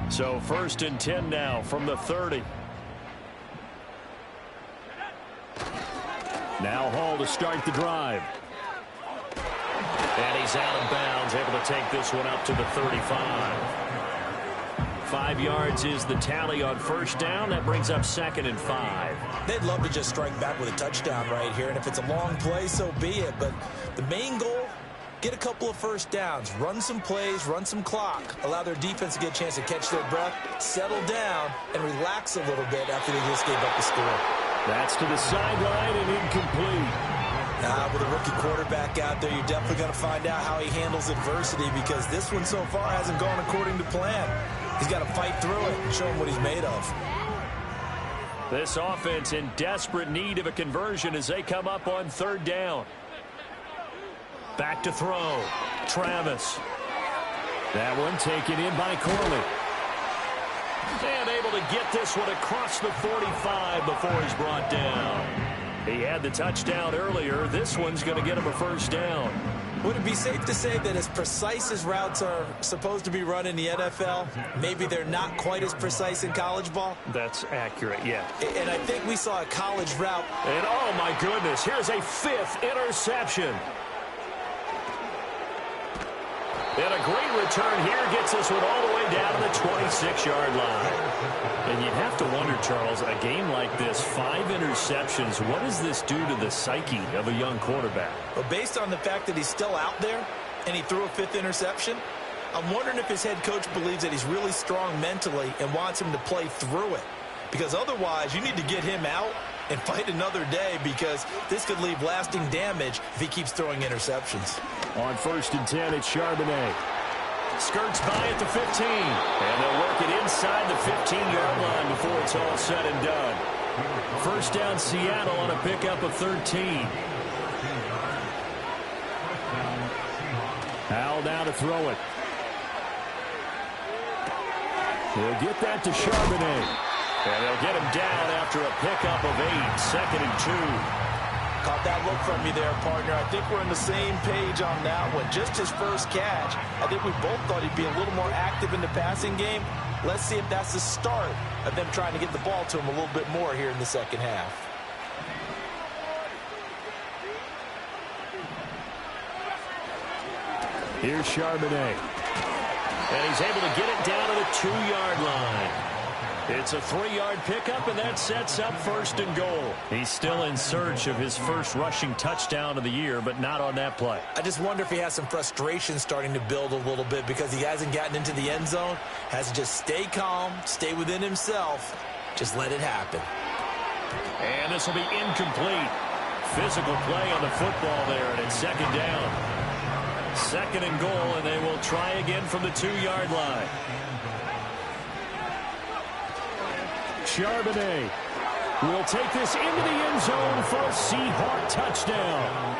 So 1st and 10 now from the 30. Now Hall to start the drive. And he's out of bounds, able to take this one up to the 35. 5 yards is the tally on 1st down. That brings up 2nd and 5. They'd love to just strike back with a touchdown right here, and if it's a long play, so be it. But the main goal, get a couple of 1st downs, run some plays, run some clock, allow their defense to get a chance to catch their breath, settle down, and relax a little bit after they just gave up the score. That's to the sideline and incomplete. With a rookie quarterback out there, you're definitely going to find out how he handles adversity, because this one so far hasn't gone according to plan. He's got to fight through it and show him what he's made of. This offense in desperate need of a conversion as they come up on third down. Back to throw. Travis. That one taken in by Corley. And able to get this one across the 45 before he's brought down. He had the touchdown earlier. This one's going to get him a first down. Would it be safe to say that as precise as routes are supposed to be run in the NFL, maybe they're not quite as precise in college ball? That's accurate, yeah. And I think we saw a college route. And oh my goodness, here's a 5th interception. And a great return here gets this one all the way down to the 26-yard line. And you'd have to wonder, Charles, a game like this, 5 interceptions, what does this do to the psyche of a young quarterback? Well, based on the fact that he's still out there and he threw a 5th interception, I'm wondering if his head coach believes that he's really strong mentally and wants him to play through it. Because otherwise, you need to get him out and fight another day, because this could leave lasting damage if he keeps throwing interceptions. On 1st and 10, it's Charbonnet. Skirts by at the 15. And they'll work it inside the 15-yard line before it's all said and done. First down, Seattle on a pickup of 13. Howell now to throw it. He'll get that to Charbonnet. And they'll get him down after a pickup of 8, 2nd and 2. Caught that look from you there, partner. I think we're on the same page on that one. Just his first catch. I think we both thought he'd be a little more active in the passing game. Let's see if that's the start of them trying to get the ball to him a little bit more here in the second half. Here's Charbonnet. And he's able to get it down to the 2-yard line. It's a 3-yard pickup, and that sets up 1st and goal. He's still in search of his first rushing touchdown of the year, but not on that play. I just wonder if he has some frustration starting to build a little bit because he hasn't gotten into the end zone. Has to just stay calm, stay within himself, just let it happen. And this will be incomplete. Physical play on the football there, and it's 2nd down. 2nd and goal, and they will try again from the 2-yard line. Charbonnet will take this into the end zone for a Seahawk touchdown.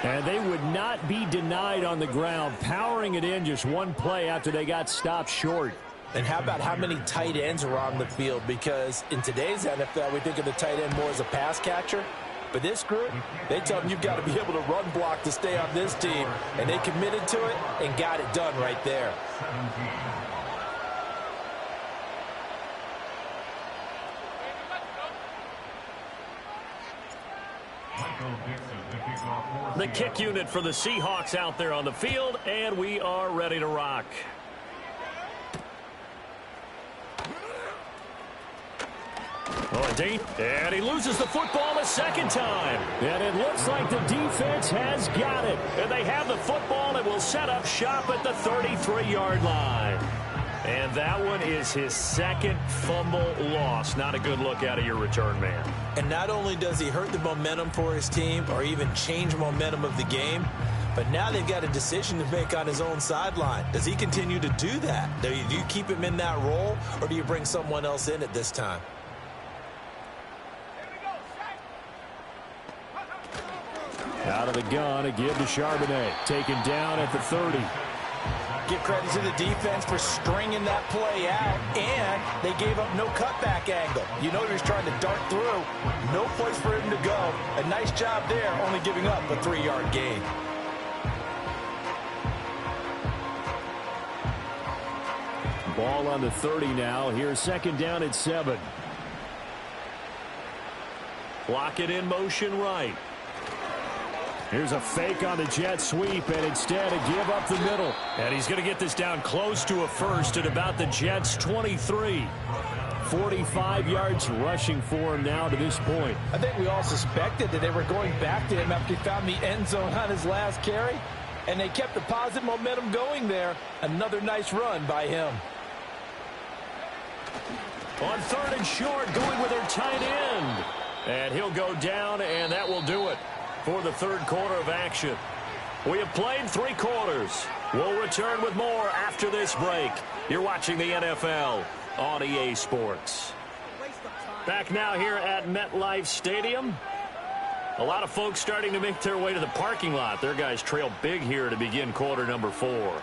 And they would not be denied on the ground, powering it in just one play after they got stopped short. And how about how many tight ends are on the field? Because in today's NFL, we think of the tight end more as a pass catcher. But this group, they tell them you've got to be able to run block to stay on this team. And they committed to it and got it done right there. The kick unit for the Seahawks out there on the field, and we are ready to rock. And he loses the football a 2nd time. And it looks like the defense has got it. And they have the football and will set up shop at the 33-yard line. And that one is his 2nd fumble loss. Not a good look out of your return man. And not only does he hurt the momentum for his team or even change momentum of the game, but now they've got a decision to make on his own sideline. Does he continue to do that? Do you keep him in that role, or do you bring someone else in at this time? Out of the gun, a give to Charbonnet. Taken down at the 30. Give credit to the defense for stringing that play out, and they gave up no cutback angle. You know he was trying to dart through. No place for him to go. A nice job there, only giving up a 3-yard gain. Ball on the 30 now. Here's 2nd down at 7. Lock it in motion right. Here's a fake on the jet sweep, and instead a give up the middle. And he's going to get this down close to a 1st at about the Jets' 23. 45 yards rushing for him now to this point. I think we all suspected that they were going back to him after he found the end zone on his last carry, and they kept the positive momentum going there. Another nice run by him. On 3rd and short, going with their tight end. And he'll go down, and that will do it for the 3rd quarter of action. We have played 3 quarters. We'll return with more after this break. You're watching the NFL on EA Sports. Back now here at MetLife Stadium. A lot of folks starting to make their way to the parking lot. Their guys trail big here to begin quarter number 4.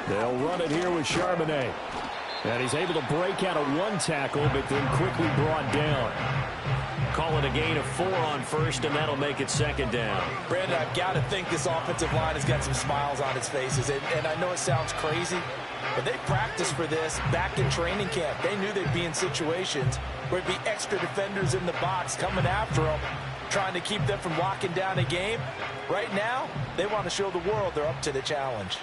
They'll run it here with Charbonnet. And he's able to break out of 1 tackle, but then quickly brought down. Call it a gain of 4 on 1st, and that'll make it 2nd down. Brandon, I've got to think this offensive line has got some smiles on its faces. And I know it sounds crazy, but they practiced for this back in training camp. They knew they'd be in situations where it'd be extra defenders in the box coming after them, trying to keep them from locking down a game. Right now, they want to show the world they're up to the challenge.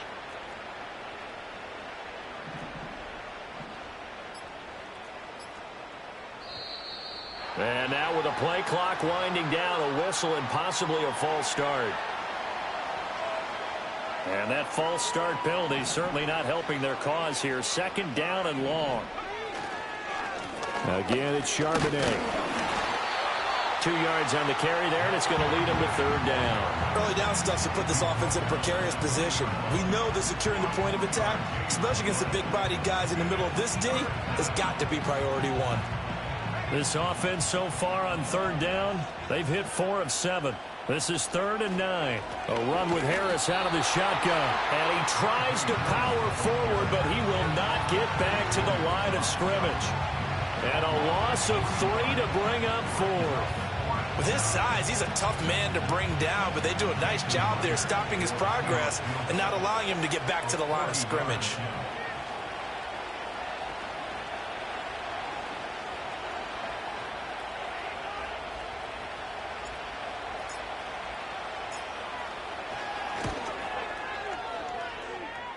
And now with a play clock winding down, a whistle and possibly a false start. And that false start penalty certainly not helping their cause here. 2nd down and long. Again, it's Charbonnet. 2 yards on the carry there, and it's going to lead them to 3rd down. Early down stuff to put this offense in a precarious position. We know that securing the point of attack, especially against the big-bodied guys in the middle of this D, has got to be priority 1. This offense so far on 3rd down, they've hit 4 of 7. This is 3rd and 9. A run with Harris out of the shotgun. And he tries to power forward, but he will not get back to the line of scrimmage. And a loss of 3 to bring up 4. With his size, he's a tough man to bring down, but they do a nice job there stopping his progress and not allowing him to get back to the line of scrimmage.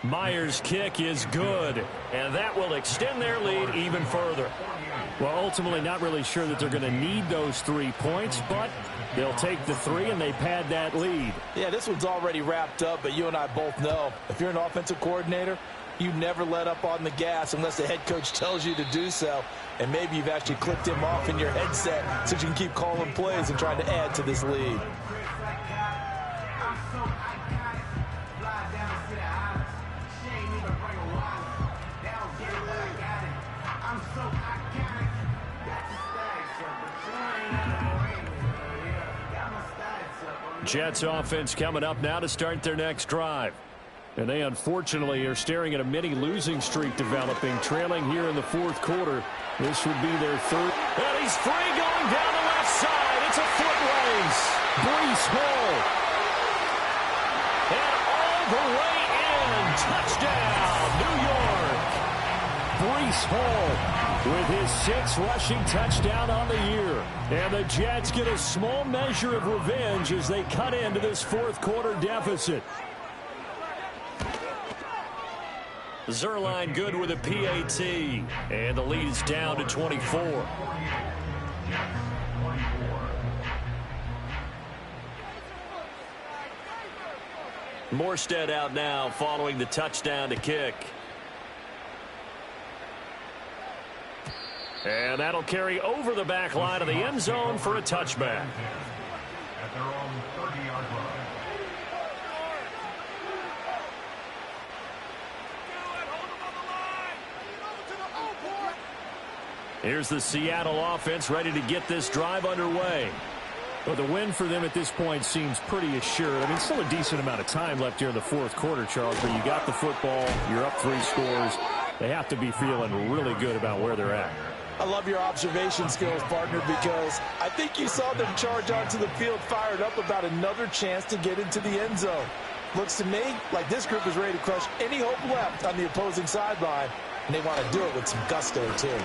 Myers' kick is good, and that will extend their lead even further. Well, ultimately not really sure that they're going to need those 3 points, but they'll take the 3 and they pad that lead. Yeah, this one's already wrapped up, but you and I both know if you're an offensive coordinator, you never let up on the gas unless the head coach tells you to do so. And maybe you've actually clicked him off in your headset so you can keep calling plays and trying to add to this lead. Jets offense coming up now to start their next drive. And they unfortunately are staring at a mini losing streak developing, trailing here in the 4th quarter. This would be their 3rd. And he's free going down the left side. It's a foot race. Breece Hall. And all the way in. Touchdown, New York. Breece Hall with his 6th rushing touchdown on the year. And the Jets get a small measure of revenge as they cut into this 4th quarter deficit. Zerline good with a PAT. And the lead is down to 24. Morstead out now following the touchdown to kick. And that'll carry over the back line of the end zone for a touchback. At their own 30-yard line. Here's the Seattle offense ready to get this drive underway. Well, the win for them at this point seems pretty assured. I mean, still a decent amount of time left here in the 4th quarter, Charles, but you got the football, you're up 3 scores. They have to be feeling really good about where they're at. I love your observation skills, partner, because I think you saw them charge onto the field fired up about another chance to get into the end zone. Looks to me like this group is ready to crush any hope left on the opposing sideline, and they want to do it with some gusto, too.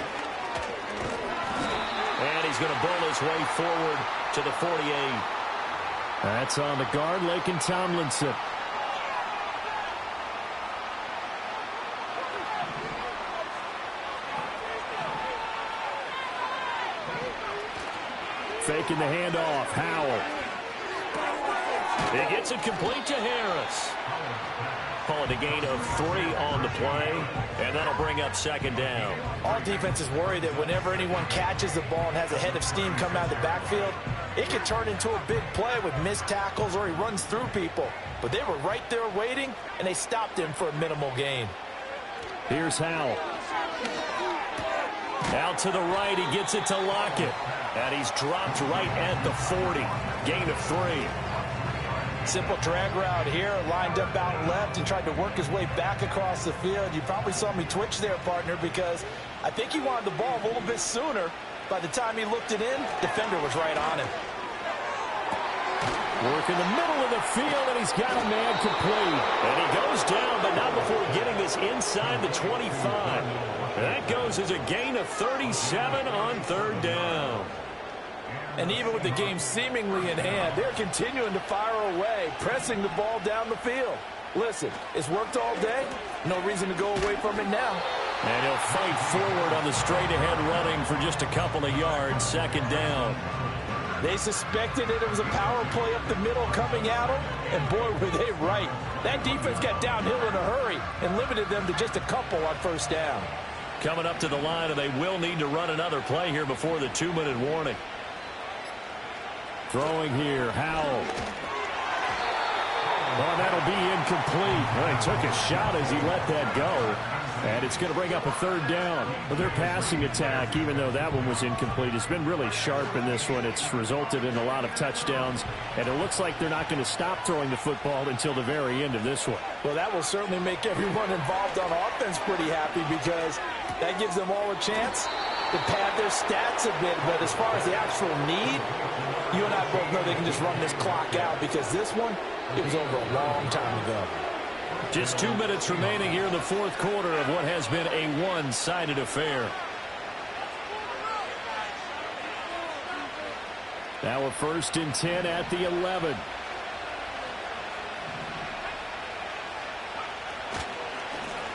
And he's going to burn his way forward to the 48. That's on the guard, Laken Tomlinson. Faking the handoff. Howell. He gets it complete to Harris. Call it a gain of 3 on the play, and that'll bring up second down. All defenses worry that whenever anyone catches the ball and has a head of steam come out of the backfield, it can turn into a big play with missed tackles or he runs through people. But they were right there waiting, and they stopped him for a minimal gain. Here's Howell. Out to the right, he gets it to Lockett. And he's dropped right at the 40. Gain of 3. Simple drag route here, lined up out left and tried to work his way back across the field. You probably saw me twitch there, partner, because I think he wanted the ball a little bit sooner. By the time he looked it in, defender was right on him. Work in the middle of the field, and he's got a man complete. And he goes down, but not before getting this inside the 25. That goes as a gain of 37 on third down. And even with the game seemingly in hand, they're continuing to fire away, pressing the ball down the field. Listen, it's worked all day. No reason to go away from it now. And he'll fight forward on the straight-ahead running for just a couple of yards, second down. They suspected it was a power play up the middle coming at them, and boy, were they right. That defense got downhill in a hurry and limited them to just a couple on first down. Coming up to the line, and they will need to run another play here before the 2-minute warning. Throwing here, Howell. Well, that'll be incomplete. Well, he took a shot as he let that go. And it's going to bring up a third down. But their passing attack, even though that one was incomplete, has been really sharp in this one. It's resulted in a lot of touchdowns. And it looks like they're not going to stop throwing the football until the very end of this one. Well, that will certainly make everyone involved on offense pretty happy because that gives them all a chance to pad their stats a bit. But as far as the actual need, you and I both know they can just run this clock out because this one, it was over a long time ago. Just 2 minutes remaining here in the fourth quarter of what has been a one-sided affair. Now a 1st and 10 at the 11.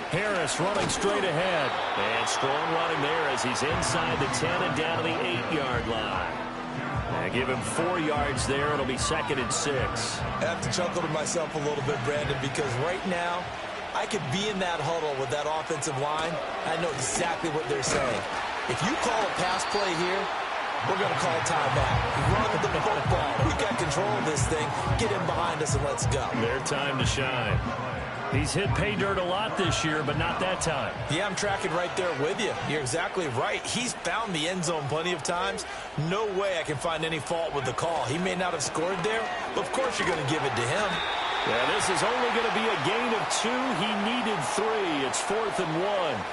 Harris running straight ahead. And strong running there as he's inside the 10 and down to the 8-yard line. And give him 4 yards there. It'll be 2nd and 6. I have to chuckle to myself a little bit, Brandon, because right now I could be in that huddle with that offensive line. I know exactly what they're saying. If you call a pass play here, we're going to call timeout. Run the football. We got control of this thing. Get in behind us and let's go. Their time to shine. He's hit pay dirt a lot this year, but not that time. Yeah, I'm tracking right there with you. You're exactly right. He's found the end zone plenty of times. No way I can find any fault with the call. He may not have scored there, but of course you're going to give it to him. Yeah, this is only going to be a gain of 2. He needed 3. It's 4th and 1.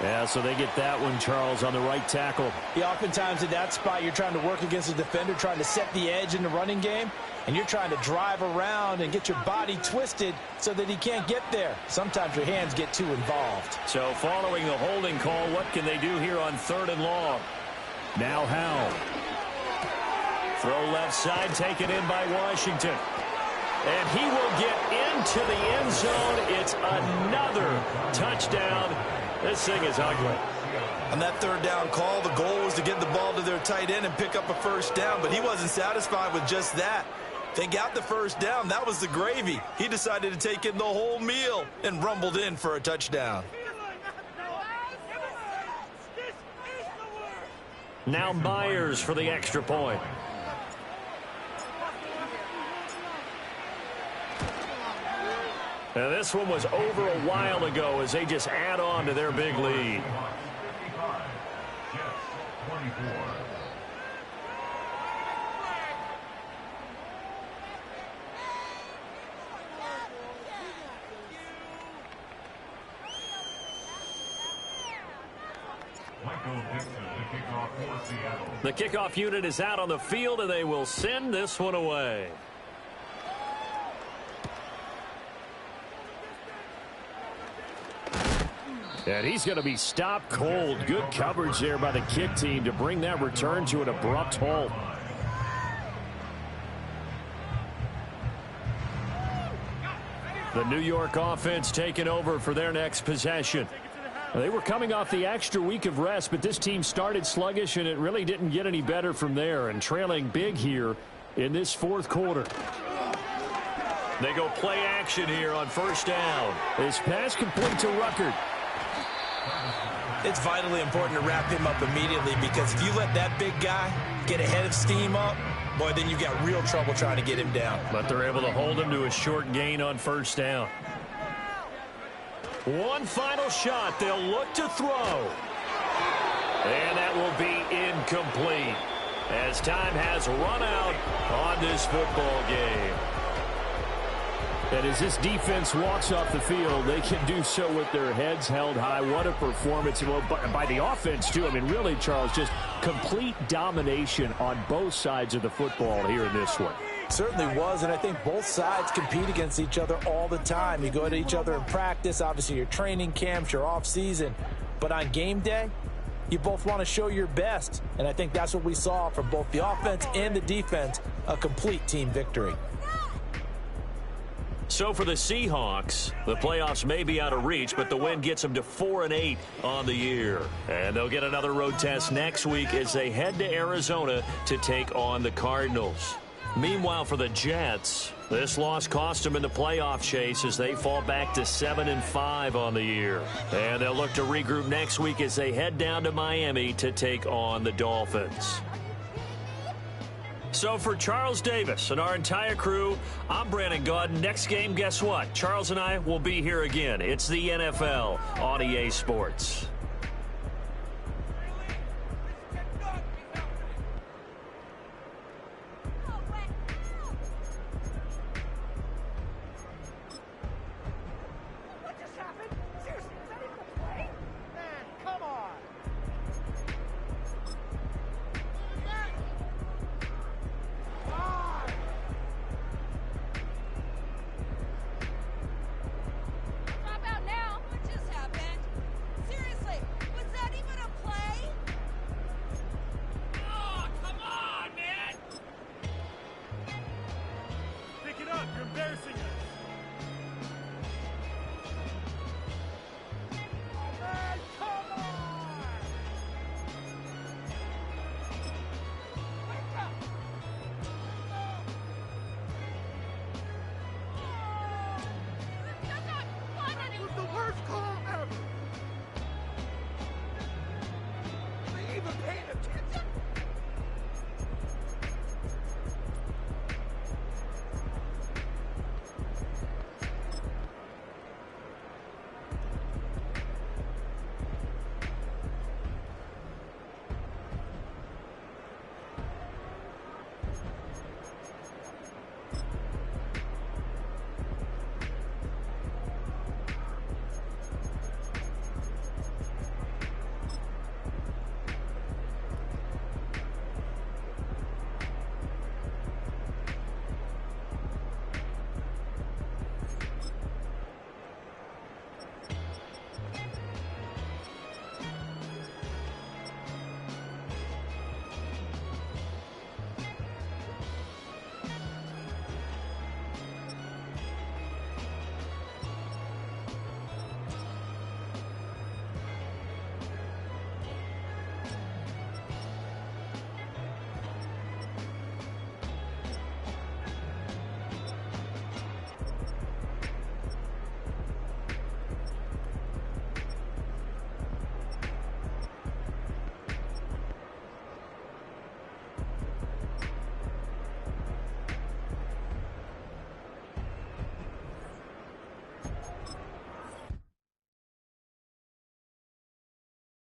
Yeah, so they get that one, Charles, on the right tackle. Yeah, oftentimes at that spot, you're trying to work against a defender, trying to set the edge in the running game, and you're trying to drive around and get your body twisted so that he can't get there. Sometimes your hands get too involved. So following the holding call, what can they do here on 3rd and long? Now Howell. Throw left side, taken in by Washington. And he will get into the end zone. It's another touchdown. This thing is ugly. On that 3rd down call, the goal was to get the ball to their tight end and pick up a first down, but he wasn't satisfied with just that. They got the first down. That was the gravy. He decided to take in the whole meal and rumbled in for a touchdown. Now Myers for the extra point. Now this one was over a while ago as they just add on to their big lead. The kickoff unit is out on the field, and they will send this one away. And he's going to be stopped cold. Good coverage there by the kick team to bring that return to an abrupt halt. The New York offense taking over for their next possession. They were coming off the extra week of rest, but this team started sluggish, and it really didn't get any better from there, and trailing big here in this fourth quarter. They go play action here on first down. This pass complete to Ruckert. It's vitally important to wrap him up immediately, because if you let that big guy get ahead of steam up, boy, then you've got real trouble trying to get him down. But they're able to hold him to a short gain on first down. One final shot. They'll look to throw. And that will be incomplete as time has run out on this football game. And as this defense walks off the field, they can do so with their heads held high. What a performance by the offense, too. I mean, really, Charles, just complete domination on both sides of the football here in this one. Certainly was, and I think both sides compete against each other all the time. You go to each other in practice, obviously your training camps, your off-season. But on game day, you both want to show your best. And I think that's what we saw from both the offense and the defense, a complete team victory. So for the Seahawks, the playoffs may be out of reach, but the win gets them to 4-8 on the year. And they'll get another road test next week as they head to Arizona to take on the Cardinals. Meanwhile, for the Jets, this loss cost them in the playoff chase as they fall back to 7-5 on the year. And they'll look to regroup next week as they head down to Miami to take on the Dolphins. So for Charles Davis and our entire crew, I'm Brandon Gaudin. Next game, guess what? Charles and I will be here again. It's the NFL on EA Sports. Worst call ever. They even paid attention.